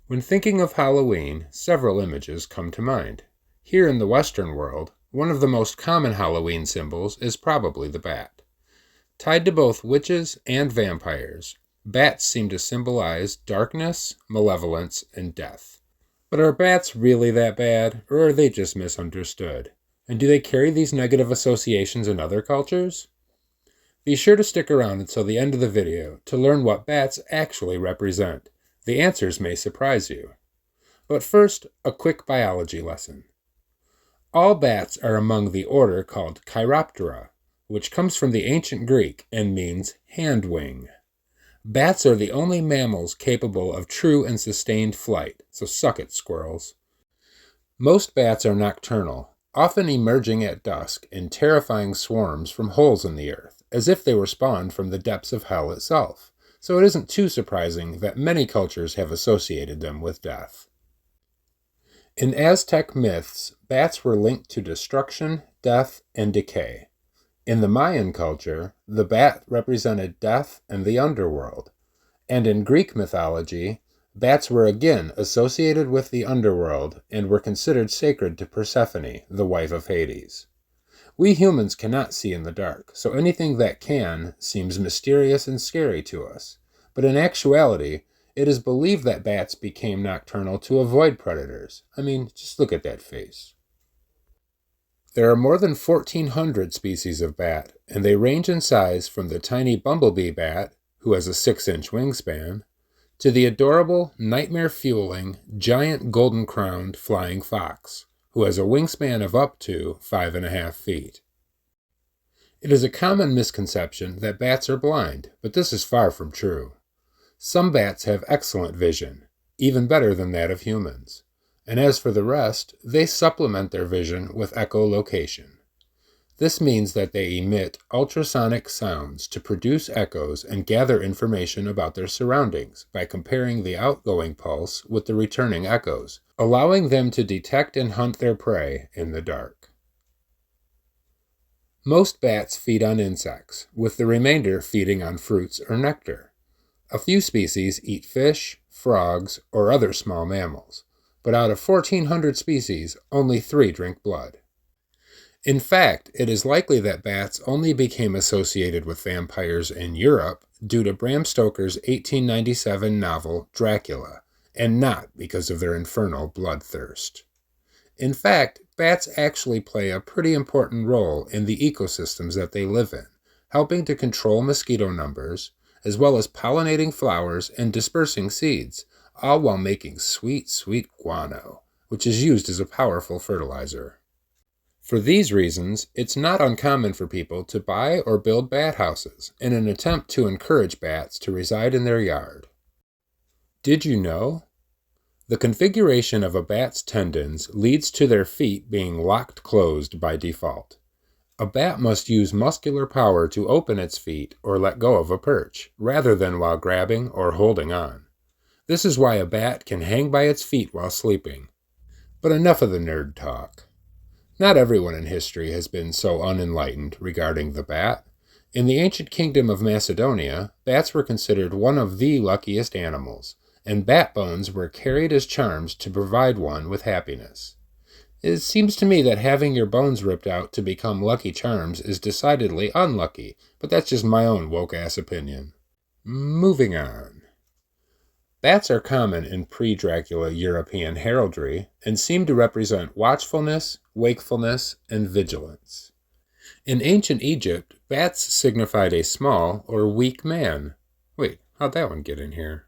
When thinking of Halloween, several images come to mind. Here in the Western world, one of the most common Halloween symbols is probably the bat. Tied to both witches and vampires, bats seem to symbolize darkness, malevolence, and death. But are bats really that bad, or are they just misunderstood? And do they carry these negative associations in other cultures? Be sure to stick around until the end of the video to learn what bats actually represent. The answers may surprise you. But first, a quick biology lesson. All bats are among the order called Chiroptera, which comes from the ancient Greek and means hand wing. Bats are the only mammals capable of true and sustained flight, so suck it, squirrels. Most bats are nocturnal, often emerging at dusk in terrifying swarms from holes in the earth, as if they were spawned from the depths of hell itself, so it isn't too surprising that many cultures have associated them with death. In Aztec myths, bats were linked to destruction, death, and decay. In the Mayan culture, the bat represented death and the underworld, and in Greek mythology, bats were again associated with the underworld and were considered sacred to Persephone, the wife of Hades. We humans cannot see in the dark, so anything that can seems mysterious and scary to us. But in actuality, it is believed that bats became nocturnal to avoid predators. I mean, just look at that face. There are more than 1,400 species of bat, and they range in size from the tiny bumblebee bat, who has a 6-inch wingspan, to the adorable, nightmare-fueling, giant golden-crowned flying fox, who has a wingspan of up to 5.5 feet. It is a common misconception that bats are blind, but this is far from true. Some bats have excellent vision, even better than that of humans, and as for the rest, they supplement their vision with echolocation. This means that they emit ultrasonic sounds to produce echoes and gather information about their surroundings by comparing the outgoing pulse with the returning echoes, allowing them to detect and hunt their prey in the dark. Most bats feed on insects, with the remainder feeding on fruits or nectar. A few species eat fish, frogs, or other small mammals, but out of 1,400 species, only 3 drink blood. In fact, it is likely that bats only became associated with vampires in Europe due to Bram Stoker's 1897 novel Dracula, and not because of their infernal bloodthirst. In fact, bats actually play a pretty important role in the ecosystems that they live in, helping to control mosquito numbers, as well as pollinating flowers and dispersing seeds, all while making sweet, sweet guano, which is used as a powerful fertilizer. For these reasons, it's not uncommon for people to buy or build bat houses in an attempt to encourage bats to reside in their yard. Did you know? The configuration of a bat's tendons leads to their feet being locked closed by default. A bat must use muscular power to open its feet or let go of a perch, rather than while grabbing or holding on. This is why a bat can hang by its feet while sleeping. But enough of the nerd talk. Not everyone in history has been so unenlightened regarding the bat. In the ancient kingdom of Macedonia, bats were considered one of the luckiest animals, and bat bones were carried as charms to provide one with happiness. It seems to me that having your bones ripped out to become Lucky Charms is decidedly unlucky, but that's just my own woke-ass opinion. Moving on. Bats are common in pre-Dracula European heraldry and seem to represent watchfulness, wakefulness, and vigilance. In ancient Egypt, bats signified a small or weak man. Wait, how'd that one get in here?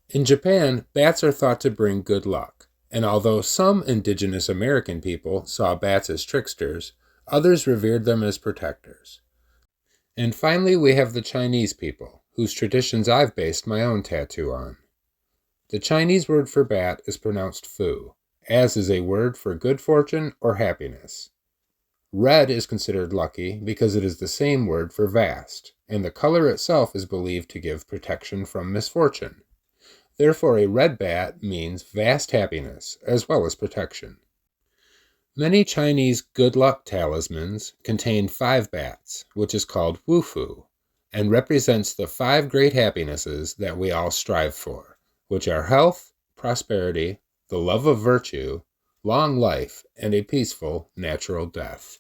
In Japan, bats are thought to bring good luck, and although some indigenous American people saw bats as tricksters, others revered them as protectors. And finally, we have the Chinese people, whose traditions I've based my own tattoo on. The Chinese word for bat is pronounced fu, as is a word for good fortune or happiness. Red is considered lucky because it is the same word for vast, and the color itself is believed to give protection from misfortune. Therefore, a red bat means vast happiness as well as protection. Many Chinese good luck talismans contain 5 bats, which is called Wufoo, and represents the 5 great happinesses that we all strive for, which are health, prosperity, the love of virtue, long life, and a peaceful, natural death.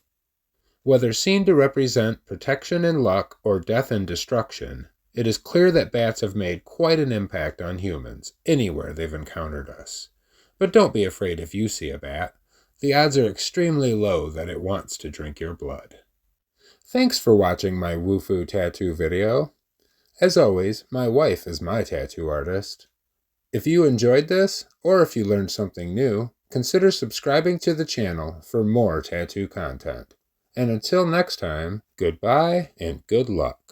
Whether seen to represent protection and luck or death and destruction, it is clear that bats have made quite an impact on humans anywhere they've encountered us. But don't be afraid if you see a bat. The odds are extremely low that it wants to drink your blood. Thanks for watching my Wufoo tattoo video. As always, my wife is my tattoo artist. If you enjoyed this, or if you learned something new, consider subscribing to the channel for more tattoo content. And until next time, goodbye and good luck.